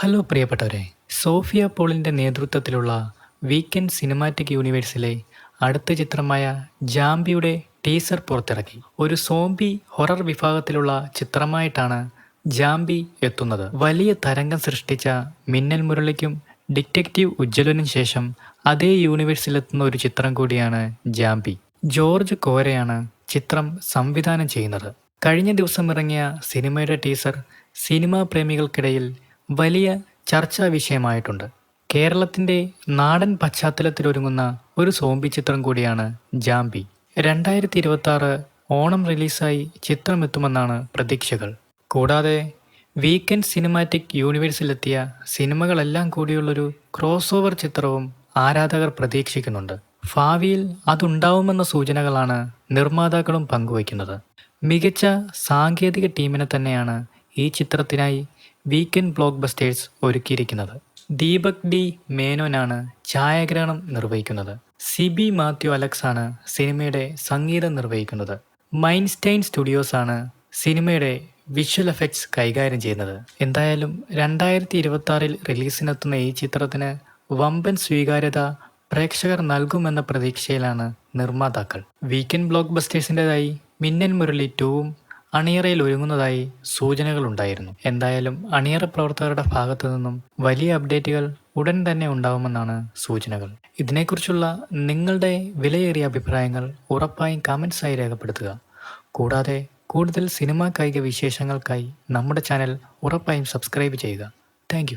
Hello പ്രിയപ്പെട്ടവരെ, Sophia പോളിൻ്റെ നേതൃത്വത്തിലുള്ള weekend cinematic യൂണിവേഴ്സിലെ അടുത്ത ചിത്രമായ ജാംബിയുടെ ടീസർ പുറത്തിറക്കി. ഒരു സോംബി ഹൊറർ വിഭാഗത്തിലുള്ള ചിത്രമായിട്ടാണ് ജാംബി എത്തുന്നത്. വലിയ തരംഗം സൃഷ്ടിച്ച മിന്നൽ മുരളിക്കും ഡിറ്റക്റ്റീവ് ഉജ്ജ്വലനും ശേഷം അതേ യൂണിവേഴ്സിലെത്തുന്ന ഒരു ചിത്രം കൂടിയാണ് ജാംബി. ജോർജ് കോരയാണ് ചിത്രം സംവിധാനം ചെയ്യുന്നത്. കഴിഞ്ഞ ദിവസം ഇറങ്ങിയ സിനിമയുടെ ടീസർ സിനിമാ പ്രേമികൾക്കിടയിൽ വലിയ ചർച്ചാ വിഷയമായിട്ടുണ്ട്. കേരളത്തിൻ്റെ നാടൻ പശ്ചാത്തലത്തിലൊരുങ്ങുന്ന ഒരു സോംബി ചിത്രം കൂടിയാണ് ജാംബി. 2026 ഓണം റിലീസായി ചിത്രമെത്തുമെന്നാണ് പ്രതീക്ഷകൾ. കൂടാതെ വീക്കെൻഡ് സിനിമാറ്റിക് യൂണിവേഴ്സിലെത്തിയ സിനിമകളെല്ലാം കൂടിയുള്ളൊരു ക്രോസ് ഓവർ ചിത്രവും ആരാധകർ പ്രതീക്ഷിക്കുന്നുണ്ട്. ഭാവിയിൽ അതുണ്ടാവുമെന്ന സൂചനകളാണ് നിർമ്മാതാക്കളും പങ്കുവയ്ക്കുന്നത്. മികച്ച സാങ്കേതിക ടീമിനെ തന്നെയാണ് ഈ ചിത്രത്തിനായി വീക്കെൻഡ് ബ്ലോക്ക് ബസ്റ്റേഴ്സ് ഒരുക്കിയിരിക്കുന്നത്. ദീപക് ഡി മേനോനാണ് ഛായാഗ്രഹണം നിർവഹിക്കുന്നത്. സിബി മാത്യു അലക്സ് ആണ് സിനിമയുടെ സംഗീതം നിർവഹിക്കുന്നത്. മൈൻസ്റ്റൈൻ സ്റ്റുഡിയോസ് ആണ് സിനിമയുടെ വിഷ്വൽ എഫക്ട്സ് കൈകാര്യം ചെയ്യുന്നത്. എന്തായാലും 2026 റിലീസിനെത്തുന്ന ഈ ചിത്രത്തിന് വമ്പൻ സ്വീകാര്യത പ്രേക്ഷകർ നൽകുമെന്ന പ്രതീക്ഷയിലാണ് നിർമ്മാതാക്കൾ. വീക്കെൻഡ് ബ്ലോക്ക് ബസ്റ്റേഴ്സിൻ്റെതായി മിന്നൽ മുരളി 2ഉം അണിയറയിൽ ഒരുങ്ങുന്നതായി സൂചനകളുണ്ടായിരുന്നു. എന്തായാലും അണിയറ പ്രവർത്തകരുടെ ഭാഗത്തു നിന്നും വലിയ അപ്ഡേറ്റുകൾ ഉടൻ തന്നെ ഉണ്ടാവുമെന്നാണ് സൂചനകൾ. ഇതിനെക്കുറിച്ചുള്ള നിങ്ങളുടെ വിലയേറിയ അഭിപ്രായങ്ങൾ ഉറപ്പായും കമൻസായി രേഖപ്പെടുത്തുക. കൂടാതെ കൂടുതൽ സിനിമാ കായിക വിശേഷങ്ങൾക്കായി നമ്മുടെ ചാനൽ ഉറപ്പായും സബ്സ്ക്രൈബ് ചെയ്യുക. താങ്ക്